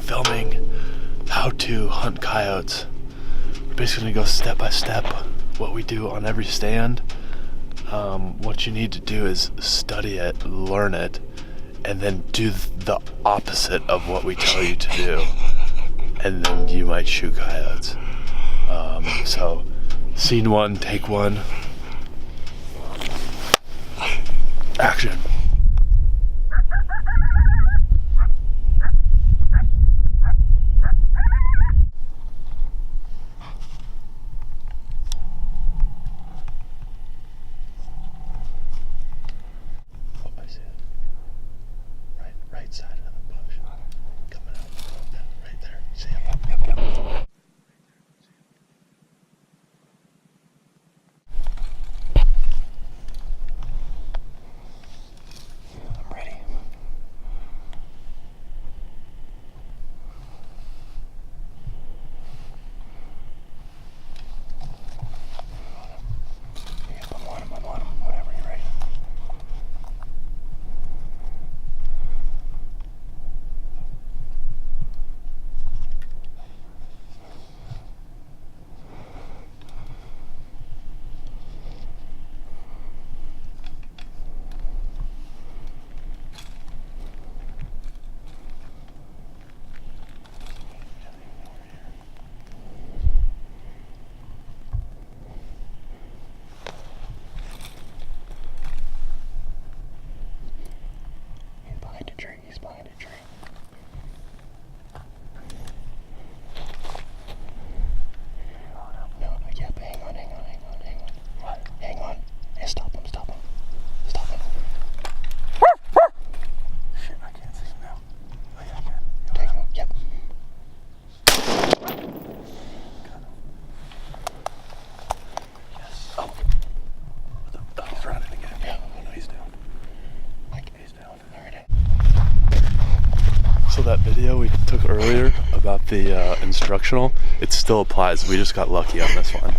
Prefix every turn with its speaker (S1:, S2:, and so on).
S1: filming how to hunt coyotes. We're basically gonna go step by step what we do on every stand. What you need to do is study it, learn it, and then do the opposite of what we tell you to do. And then you might shoot coyotes. So, scene one, take one. Action. Oh, I see it. Right side of the bush. Coming out. Right there. See him? Yep. I'm ready. I'm on him. Whatever, you're ready. He's behind a tree. No, yeah, but hang on. What? Hang on. Hey, stop him. Shit, I can't see him now. Oh yeah, I can. Take him, yep. Got him. Yes. Oh, he's running again. Yeah. Oh no, he's down. He's down. Alright. So that video we took earlier about the instructional, it still applies. We just got lucky on this one.